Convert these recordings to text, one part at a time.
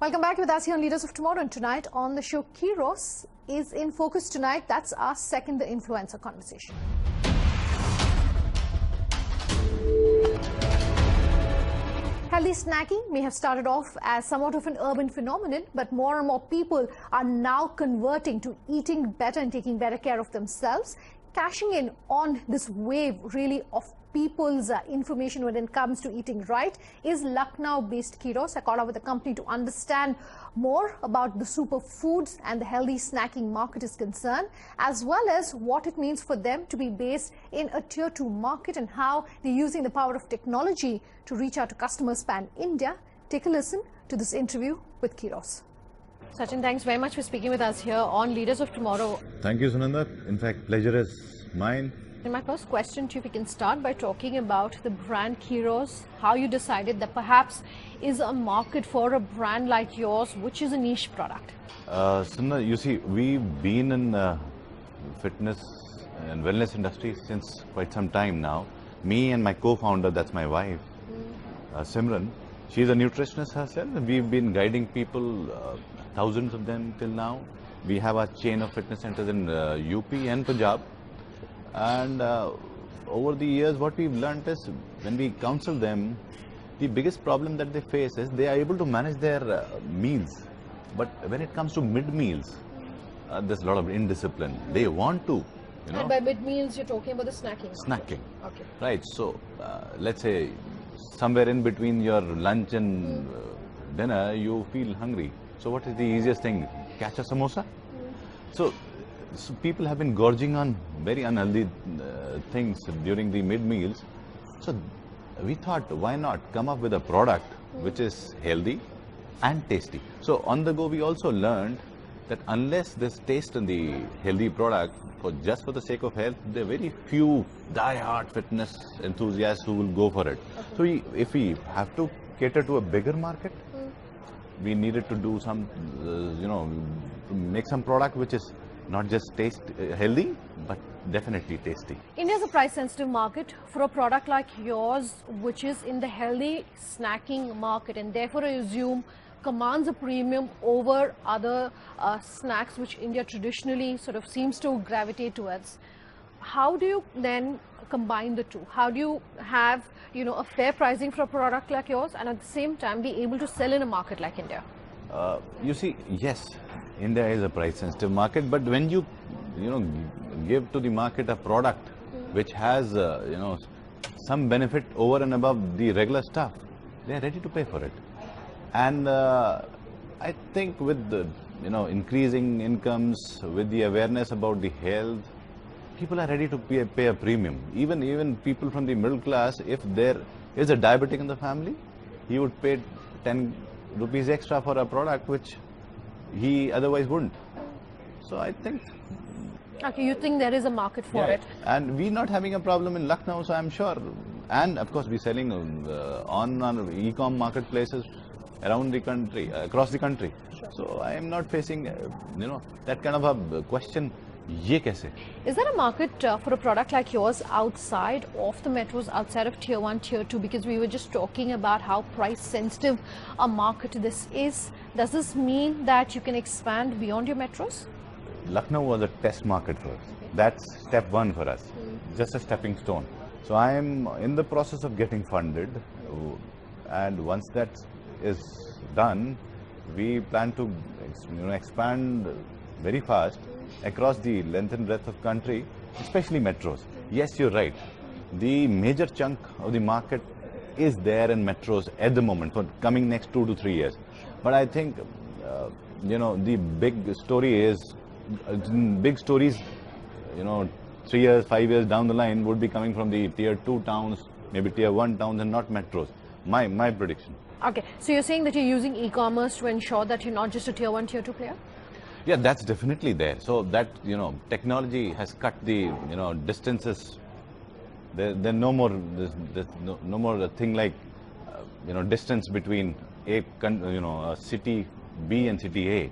Welcome back with us here on Leaders of Tomorrow, and tonight on the show, Keeros is in focus tonight. That's our second The Influencer conversation. Healthy snacking may have started off as somewhat of an urban phenomenon, but more and more people are now converting to eating better and taking better care of themselves, cashing in on this wave really of people's information when it comes to eating right. Is Lucknow-based Keeros. I caught up with the company to understand more about the superfoods and the healthy snacking market is concerned, as well as what it means for them to be based in a tier 2 market and how they're using the power of technology to reach out to customers span India. Take a listen to this interview with Keeros. Sachin, thanks very much for speaking with us here on Leaders of Tomorrow. Thank you, Sunanda. In fact, pleasure is mine. And my first question to you, if we can start by talking about the brand Keeros, how you decided that perhaps is a market for a brand like yours, which is a niche product. Sunanda, you see, we've been in fitness and wellness industry since quite some time now. Me and my co-founder, that's my wife, Simran, she's a nutritionist herself. We've been guiding people, thousands of them till now. We have a chain of fitness centers in UP and Punjab. And over the years, what we've learned is when we counsel them, the biggest problem that they face is they are able to manage their meals. But when it comes to mid-meals, there's a lot of indiscipline. They want to, you know. And by mid-meals, you're talking about the snacking. Snacking. Okay. Right. So, let's say somewhere in between your lunch and dinner, you feel hungry. So what is the easiest thing? Catch a samosa? So people have been gorging on very unhealthy things during the mid-meals. So we thought, why not come up with a product which is healthy and tasty. So on the go, we also learned that unless there's taste in the healthy product, just for the sake of health, there are very few die-hard fitness enthusiasts who will go for it. Okay. So if we have to cater to a bigger market, we needed to do some, make some product which is not just healthy, but definitely tasty. India is a price-sensitive market for a product like yours, which is in the healthy snacking market, and therefore I assume commands a premium over other snacks which India traditionally sort of seems to gravitate towards. How do you then combine the two? How do you have, a fair pricing for a product like yours and at the same time be able to sell in a market like India? You see, yes, India is a price-sensitive market, but when you give to the market a product which has, some benefit over and above the regular stuff, they are ready to pay for it. And I think with the, increasing incomes, with the awareness about the health, people are ready to pay a premium. Even people from the middle class, if there is a diabetic in the family, he would pay 10 rupees extra for a product which he otherwise wouldn't. So I think... Okay, you think there is a market for it? And we're not having a problem in Lucknow, so I'm sure. And of course, we're selling on e-com marketplaces around the country, across the country. Sure. So I am not facing, that kind of a question. Ye kaise? Is there a market for a product like yours outside of the metros, outside of tier 1, tier 2? Because we were just talking about how price sensitive a market this is. Does this mean that you can expand beyond your metros? Lucknow was a test market for us. Okay. That's step 1 for us, just a stepping stone. So I am in the process of getting funded, and once that is done, we plan to expand very fast across the length and breadth of country, especially metros. Yes, you're right. The major chunk of the market is there in metros at the moment for coming next 2 to 3 years. But I think, the big story is, big stories, 3 years, 5 years down the line would be coming from the tier 2 towns, maybe tier 1 towns and not metros. My prediction. Okay, so you're saying that you're using e-commerce to ensure that you're not just a tier 1, tier 2 player? Yeah, that's definitely there. So that, technology has cut the, distances. There's no more, there's no more thing like, distance between a city B and city A.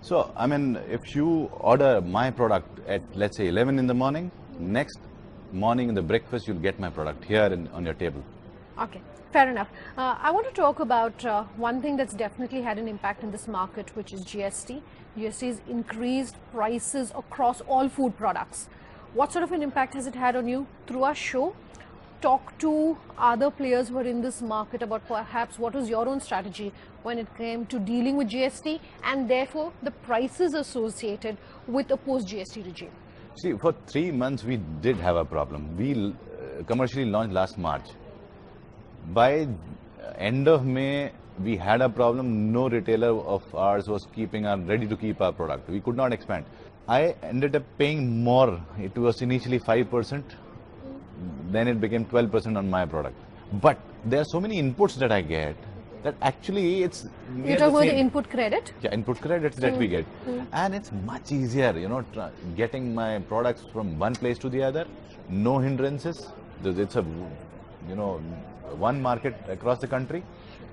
So, I mean, if you order my product at, let's say, 11 in the morning, next morning in the breakfast, you'll get my product here on your table. Okay, fair enough. I want to talk about one thing that's definitely had an impact in this market, which is GST. GST has increased prices across all food products. What sort of an impact has it had on you? Through our show, talk to other players who are in this market about perhaps what was your own strategy when it came to dealing with GST and therefore the prices associated with a post-GST regime. See, for 3 months we did have a problem. We commercially launched last March. By end of May, we had a problem. No retailer of ours was ready to keep our product. We could not expand. I ended up paying more. It was initially 5%. Then it became 12% on my product. But there are so many inputs that I get that actually it's... You're talking about the input credit? Yeah, input credits that we get. And it's much easier, getting my products from one place to the other. No hindrances. It's a, one market across the country.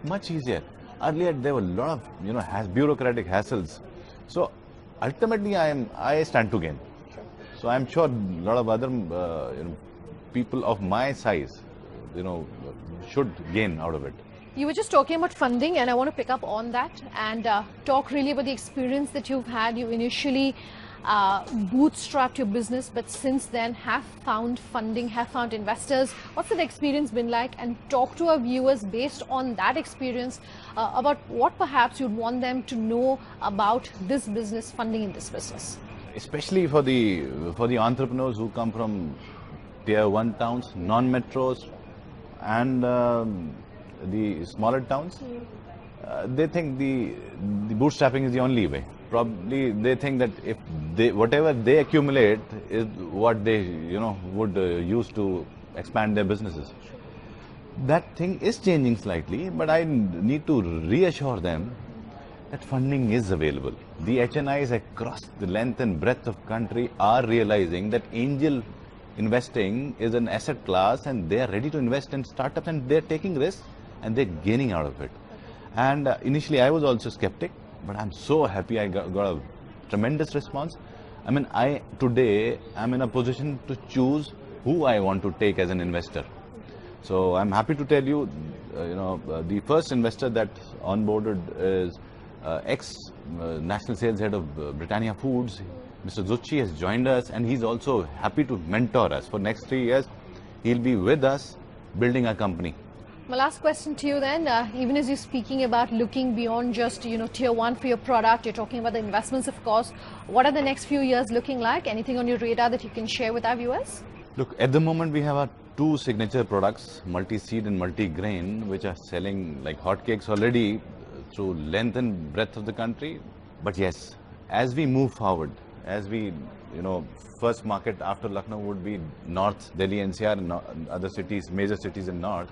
Much easier. Earlier there were a lot of, bureaucratic hassles. So ultimately I stand to gain. So I'm sure a lot of other people of my size, should gain out of it. You were just talking about funding, and I want to pick up on that and talk really about the experience that you've had. You initially bootstrapped your business, but since then have found funding, have found investors. What's that experience been like? And talk to our viewers based on that experience about what perhaps you'd want them to know about this business, funding in this business. Especially for the entrepreneurs who come from tier 1 towns, non-metros, and the smaller towns, they think the bootstrapping is the only way. Probably they think that if whatever they accumulate is what they would use to expand their businesses. That thing is changing slightly, but I need to reassure them that funding is available. The HNIs across the length and breadth of country are realizing that angel investing is an asset class, and they are ready to invest in startups, and they're taking risks and they're gaining out of it. And initially I was also skeptic, but I'm so happy I got a tremendous response. I mean, today I'm in a position to choose who I want to take as an investor. So I'm happy to tell you, the first investor that onboarded is ex-national sales head of Britannia Foods. Mr. Zucchi has joined us, and he's also happy to mentor us. For next 3 years, he'll be with us building our company. My last question to you then, even as you're speaking about looking beyond just, tier 1 for your product, you're talking about the investments, of course. What are the next few years looking like? Anything on your radar that you can share with our viewers? Look, at the moment we have our 2 signature products, multi-seed and multi-grain, which are selling like hotcakes already through length and breadth of the country. But yes, as we move forward, as we, first market after Lucknow would be North, Delhi NCR and other cities, major cities in North.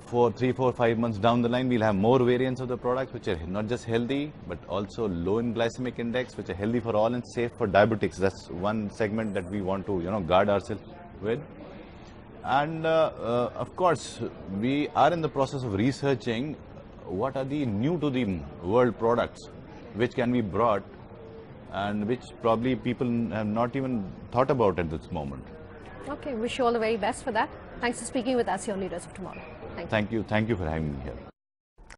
For 3, 4, 5 months down the line, we'll have more variants of the products which are not just healthy, but also low in glycemic index, which are healthy for all and safe for diabetics. That's one segment that we want to, guard ourselves with. And of course, we are in the process of researching what are the new to the world products which can be brought and which probably people have not even thought about at this moment. Okay, wish you all the very best for that. Thanks for speaking with us here on Leaders of Tomorrow. Thank you for having me here.